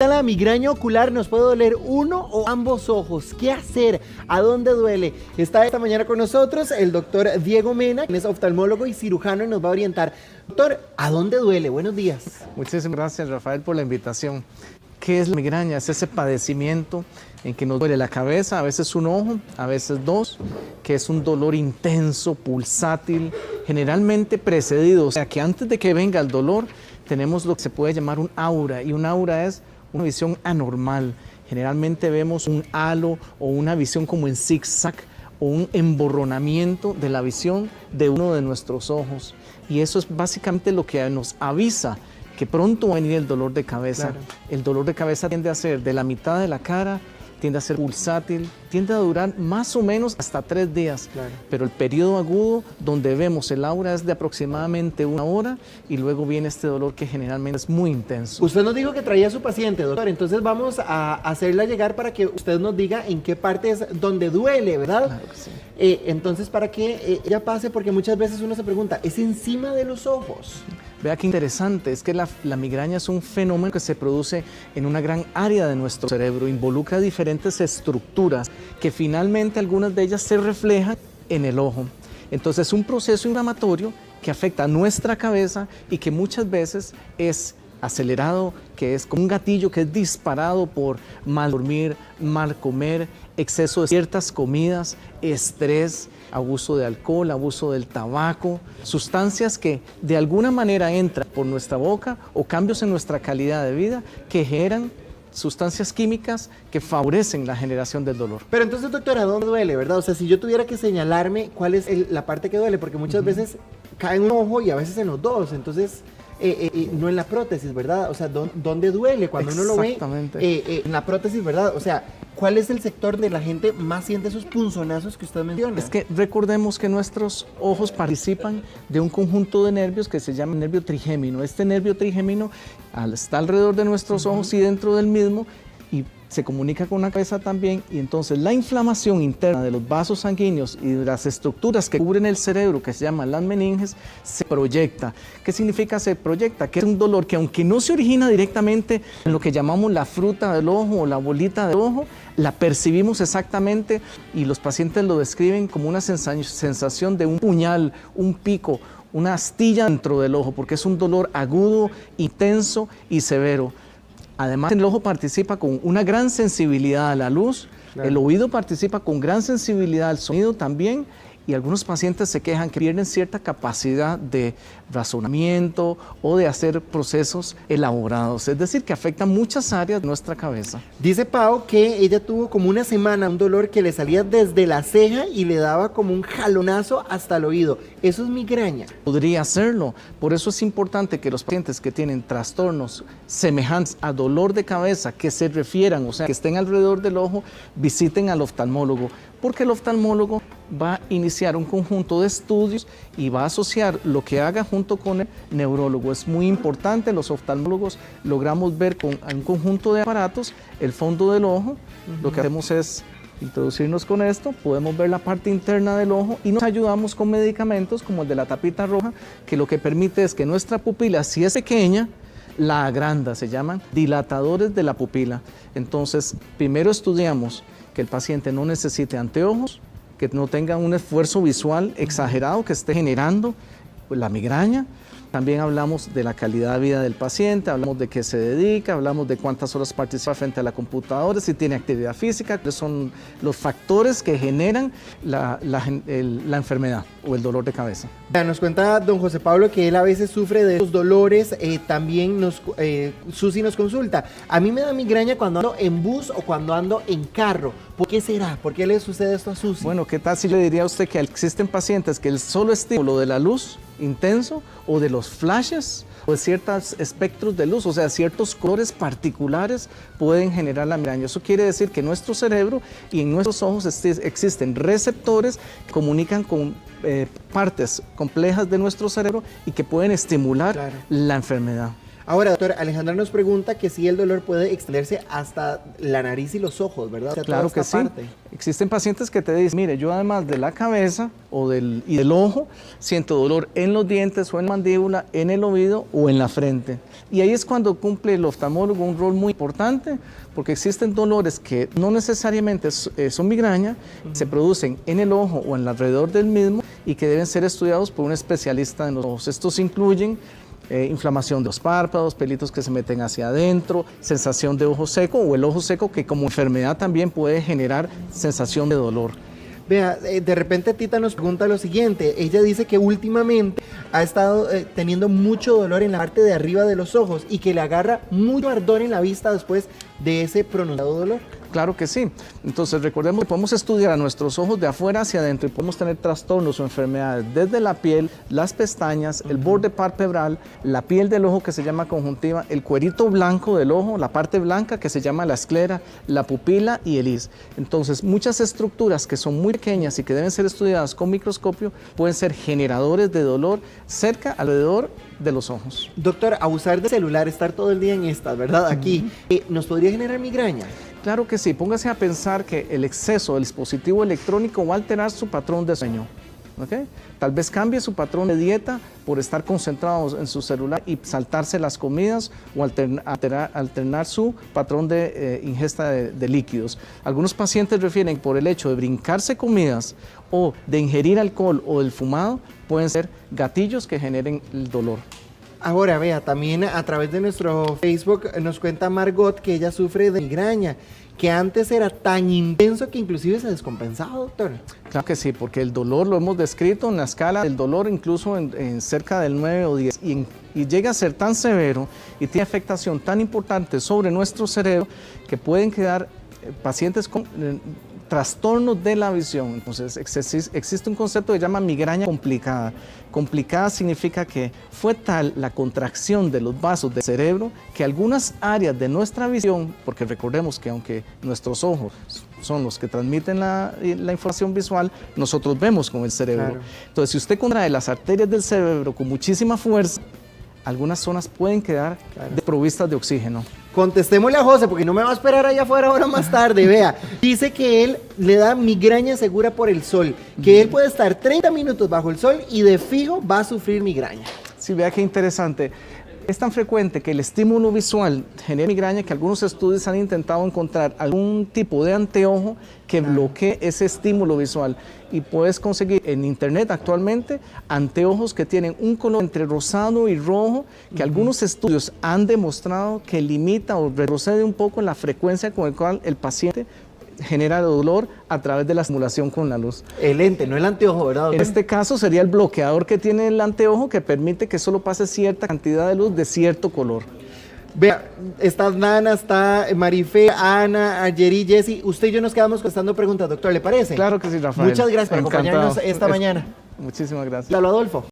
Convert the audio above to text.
la migraña ocular? ¿Nos puede doler uno o ambos ojos? ¿Qué hacer? ¿A dónde duele? Está esta mañana con nosotros el doctor Diego Mena, quien es oftalmólogo y cirujano y nos va a orientar. Doctor, ¿a dónde duele? Buenos días. Muchísimas gracias, Rafael, por la invitación. ¿Qué es la migraña? Es ese padecimiento en que nos duele la cabeza, a veces un ojo, a veces dos, que es un dolor intenso, pulsátil, generalmente precedido, o sea que antes de que venga el dolor, tenemos lo que se puede llamar un aura, y un aura es una visión anormal. Generalmente vemos un halo o una visión como en zigzag o un emborronamiento de la visión de uno de nuestros ojos. Y eso es básicamente lo que nos avisa que pronto va a venir el dolor de cabeza. Claro. El dolor de cabeza tiende a ser de la mitad de la cara, tiende a ser pulsátil, tiende a durar más o menos hasta 3 días. Claro. Pero el periodo agudo donde vemos el aura es de aproximadamente 1 hora y luego viene este dolor que generalmente es muy intenso. Usted nos dijo que traía a su paciente, doctor, entonces vamos a hacerla llegar para que usted nos diga en qué parte es donde duele, ¿verdad? Claro que sí. Entonces, para que ella pase, porque muchas veces uno se pregunta, ¿es encima de los ojos? Vea qué interesante, es que la migraña es un fenómeno que se produce en una gran área de nuestro cerebro, involucra diferentes estructuras que finalmente algunas de ellas se reflejan en el ojo. Entonces es un proceso inflamatorio que afecta a nuestra cabeza y que muchas veces es acelerado, que es como un gatillo que es disparado por mal dormir, mal comer, exceso de ciertas comidas, estrés, abuso de alcohol, abuso del tabaco, sustancias que de alguna manera entran por nuestra boca o cambios en nuestra calidad de vida que generan sustancias químicas que favorecen la generación del dolor. Pero entonces, doctora, ¿dónde duele, verdad? O sea, si yo tuviera que señalarme cuál es la parte que duele, porque muchas veces cae en un ojo y a veces en los dos, entonces no en la prótesis, ¿verdad? O sea, ¿dónde duele? Cuando uno lo ve en la prótesis, ¿verdad? O sea, ¿cuál es el sector donde la gente más siente esos punzonazos que usted menciona? Es que recordemos que nuestros ojos participan de un conjunto de nervios que se llama nervio trigémino. Este nervio trigémino está alrededor de nuestros ojos y dentro del mismo y se comunica con la cabeza también, y entonces la inflamación interna de los vasos sanguíneos y de las estructuras que cubren el cerebro, que se llaman las meninges, se proyecta. ¿Qué significa se proyecta? Que es un dolor que, aunque no se origina directamente en lo que llamamos la fruta del ojo o la bolita del ojo, la percibimos exactamente y los pacientes lo describen como una sensación de un puñal, un pico, una astilla dentro del ojo, porque es un dolor agudo, intenso y severo. Además, el ojo participa con una gran sensibilidad a la luz, claro. El oído participa con gran sensibilidad al sonido también, y algunos pacientes se quejan que pierden cierta capacidad de razonamiento o de hacer procesos elaborados, es decir, que afectan muchas áreas de nuestra cabeza. Dice Pau que ella tuvo como una semana un dolor que le salía desde la ceja y le daba como un jalonazo hasta el oído. ¿Eso es migraña? Podría serlo, por eso es importante que los pacientes que tienen trastornos semejantes a dolor de cabeza que se refieran, o sea, que estén alrededor del ojo, visiten al oftalmólogo, porque el oftalmólogo va a iniciar un conjunto de estudios y va a asociar lo que haga junto con el neurólogo. Es muy importante, los oftalmólogos logramos ver con un conjunto de aparatos el fondo del ojo. Lo que hacemos es introducirnos con esto, podemos ver la parte interna del ojo y nos ayudamos con medicamentos como el de la tapita roja, que lo que permite es que nuestra pupila, si es pequeña, la agranda, se llaman dilatadores de la pupila. Entonces, primero estudiamos que el paciente no necesite anteojos, que no tenga un esfuerzo visual exagerado que esté generando la migraña. También hablamos de la calidad de vida del paciente, hablamos de qué se dedica, hablamos de cuántas horas participa frente a la computadora, si tiene actividad física, cuáles son los factores que generan la enfermedad o el dolor de cabeza. Nos cuenta don José Pablo que él a veces sufre de esos dolores, también Susi nos consulta. A mí me da migraña cuando ando en bus o cuando ando en carro. ¿Por qué será? ¿Por qué le sucede esto a Susi? Bueno, ¿qué tal si le diría a usted que existen pacientes que el solo estímulo de la luz intenso o de los flashes o de ciertos espectros de luz, o sea, ciertos colores particulares pueden generar la migraña? Eso quiere decir que en nuestro cerebro y en nuestros ojos existen receptores que comunican con partes complejas de nuestro cerebro y que pueden estimular la enfermedad. Ahora, doctor, Alejandra nos pregunta que si el dolor puede extenderse hasta la nariz y los ojos, ¿verdad? O sea, Claro que sí. Existen pacientes que te dicen, mire, yo además de la cabeza y del ojo, siento dolor en los dientes o en la mandíbula, en el oído o en la frente. Y ahí es cuando cumple el oftalmólogo un rol muy importante, porque existen dolores que no necesariamente son migraña, se producen en el ojo o en alrededor del mismo y que deben ser estudiados por un especialista en los ojos. Estos incluyen inflamación de los párpados, pelitos que se meten hacia adentro, sensación de ojo seco o el ojo seco que como enfermedad también puede generar sensación de dolor. Vea, de repente Tita nos pregunta lo siguiente, ella dice que últimamente ha estado teniendo mucho dolor en la parte de arriba de los ojos y que le agarra mucho ardor en la vista después de ese pronunciado dolor. Claro que sí. Entonces recordemos que podemos estudiar a nuestros ojos de afuera hacia adentro y podemos tener trastornos o enfermedades desde la piel, las pestañas, el borde palpebral, la piel del ojo que se llama conjuntiva, el cuerito blanco del ojo, la parte blanca que se llama la esclera, la pupila y el iris. Entonces muchas estructuras que son muy pequeñas y que deben ser estudiadas con microscopio pueden ser generadores de dolor cerca, alrededor de los ojos. Doctor, abusar de celular, estar todo el día en estas, ¿verdad? Aquí, ¿nos podría generar migraña? Claro que sí, póngase a pensar que el exceso del dispositivo electrónico va a alterar su patrón de sueño. ¿Okay? Tal vez cambie su patrón de dieta por estar concentrados en su celular y saltarse las comidas o alternar su patrón de ingesta de líquidos. Algunos pacientes refieren por el hecho de brincarse comidas o de ingerir alcohol o del fumado, pueden ser gatillos que generen el dolor. Ahora, vea, también a través de nuestro Facebook nos cuenta Margot que ella sufre de migraña, que antes era tan intenso que inclusive se descompensaba, doctor. Claro que sí, porque el dolor lo hemos descrito en la escala del dolor incluso en cerca del 9 o 10 y llega a ser tan severo y tiene afectación tan importante sobre nuestro cerebro que pueden quedar pacientes con trastornos de la visión. Entonces existe un concepto que se llama migraña complicada. Complicada significa que fue tal la contracción de los vasos del cerebro que algunas áreas de nuestra visión, porque recordemos que aunque nuestros ojos son los que transmiten la información visual, nosotros vemos con el cerebro. Claro. Entonces si usted contrae las arterias del cerebro con muchísima fuerza, algunas zonas pueden quedar desprovistas de oxígeno. Contestémosle a José, porque no me va a esperar allá afuera ahora más tarde, vea. Dice que él le da migraña segura por el sol, que él puede estar 30 minutos bajo el sol y de fijo va a sufrir migraña. Sí, vea qué interesante. Es tan frecuente que el estímulo visual genere migraña que algunos estudios han intentado encontrar algún tipo de anteojo que bloquee ese estímulo visual. Y puedes conseguir en internet actualmente anteojos que tienen un color entre rosado y rojo, que algunos estudios han demostrado que limita o retrocede un poco la frecuencia con la cual el paciente genera dolor a través de la estimulación con la luz. El lente, no el anteojo, ¿verdad, doctor? En este caso sería el bloqueador que tiene el anteojo que permite que solo pase cierta cantidad de luz de cierto color. Vea, está Nana, está Marife, Ana, Ayeri, Jessy. Usted y yo nos quedamos contestando preguntas, doctor, ¿le parece? Claro que sí, Rafael. Muchas gracias por acompañarnos esta mañana. Muchísimas gracias. Le hablo Adolfo.